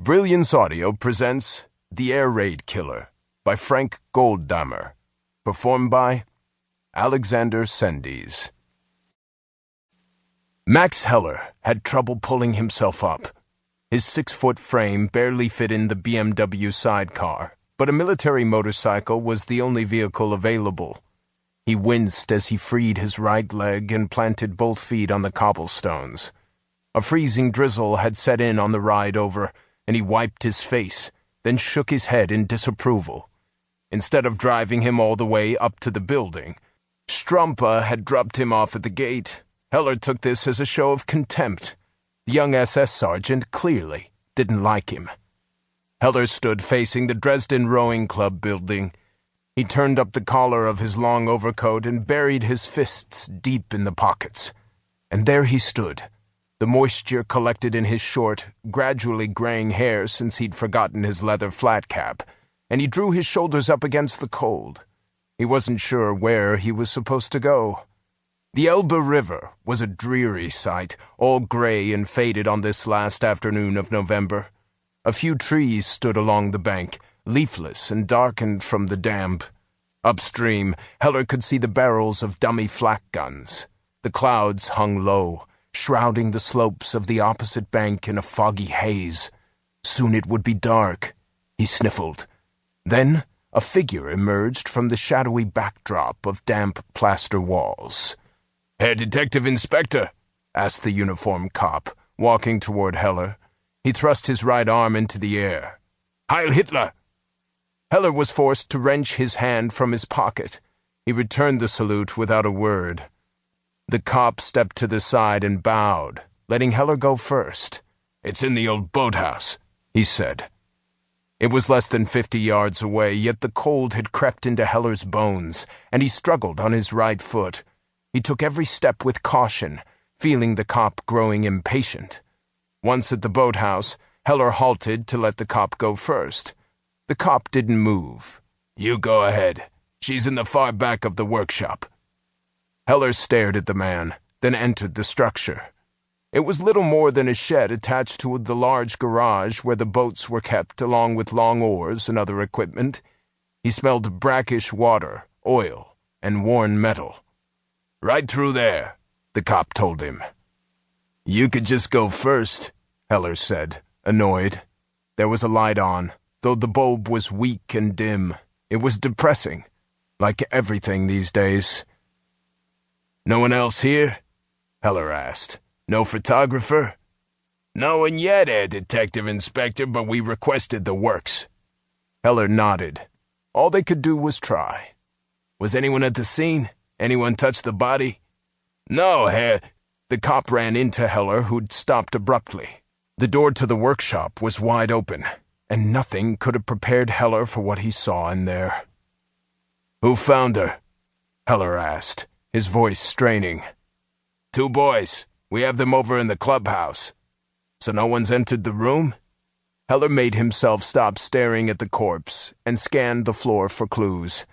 Brilliance Audio presents The Air Raid Killer by Frank Goldammer, performed by Alexander Cendese. Max Heller had trouble pulling himself up. His 6-foot frame barely fit in the BMW sidecar, but a military motorcycle was the only vehicle available. He winced as he freed his right leg and planted both feet on the cobblestones. A freezing drizzle had set in on the ride over, and he wiped his face, then shook his head in disapproval. Instead of driving him all the way up to the building, Strumpa had dropped him off at the gate. Heller took this as a show of contempt. The young SS sergeant clearly didn't like him. Heller stood facing the Dresden Rowing Club building. He turned up the collar of his long overcoat and buried his fists deep in the pockets. And there he stood, the moisture collected in his short, gradually graying hair since he'd forgotten his leather flat cap, and he drew his shoulders up against the cold. He wasn't sure where he was supposed to go. The Elbe River was a dreary sight, all gray and faded on this last afternoon of November. A few trees stood along the bank, leafless and darkened from the damp. Upstream, Heller could see the barrels of dummy flak guns. The clouds hung low, shrouding the slopes of the opposite bank in a foggy haze. Soon it would be dark, he sniffled. Then a figure emerged from the shadowy backdrop of damp plaster walls. "Herr Detective Inspector?" asked the uniformed cop, walking toward Heller. He thrust his right arm into the air. "Heil Hitler!" Heller was forced to wrench his hand from his pocket. He returned the salute without a word. The cop stepped to the side and bowed, letting Heller go first. "It's in the old boathouse," he said. It was less than 50 yards away, yet the cold had crept into Heller's bones, and he struggled on his right foot. He took every step with caution, feeling the cop growing impatient. Once at the boathouse, Heller halted to let the cop go first. The cop didn't move. "You go ahead. She's in the far back of the workshop." Heller stared at the man, then entered the structure. It was little more than a shed attached to the large garage where the boats were kept along with long oars and other equipment. He smelled brackish water, oil, and worn metal. "Right through there," the cop told him. "You could just go first," Heller said, annoyed. There was a light on, though the bulb was weak and dim. It was depressing, like everything these days. "No one else here?" Heller asked. "No photographer?" "No one yet, Herr Detective Inspector, but we requested the works." Heller nodded. All they could do was try. "Was anyone at the scene? Anyone touch the body?" "No, Herr." The cop ran into Heller, who'd stopped abruptly. The door to the workshop was wide open, and nothing could have prepared Heller for what he saw in there. "Who found her?" Heller asked, his voice straining. "Two boys. We have them over in the clubhouse." "So no one's entered the room?" Heller made himself stop staring at the corpse and scanned the floor for clues.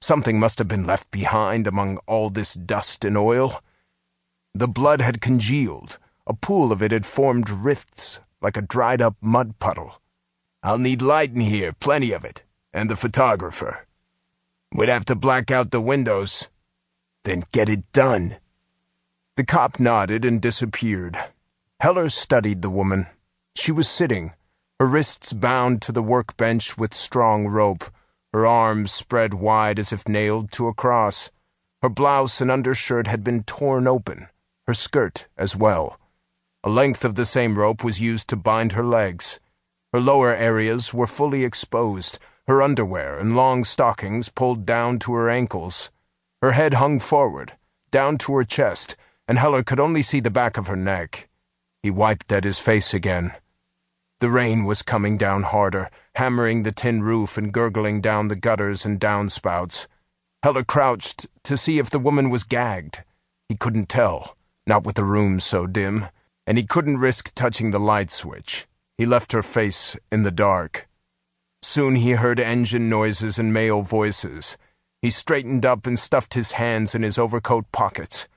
Something must have been left behind among all this dust and oil. The blood had congealed. A pool of it had formed rifts like a dried-up mud puddle. "I'll need light in here, plenty of it, and the photographer. We'd have to black out the windows." "Then get it done." The cop nodded and disappeared. Heller studied the woman. She was sitting, her wrists bound to the workbench with strong rope, her arms spread wide as if nailed to a cross. Her blouse and undershirt had been torn open, her skirt as well. A length of the same rope was used to bind her legs. Her lower areas were fully exposed, her underwear and long stockings pulled down to her ankles. Her head hung forward, down to her chest, and Heller could only see the back of her neck. He wiped at his face again. The rain was coming down harder, hammering the tin roof and gurgling down the gutters and downspouts. Heller crouched to see if the woman was gagged. He couldn't tell, not with the room so dim, and he couldn't risk touching the light switch. He left her face in the dark. Soon he heard engine noises and male voices. He straightened up and stuffed his hands in his overcoat pockets.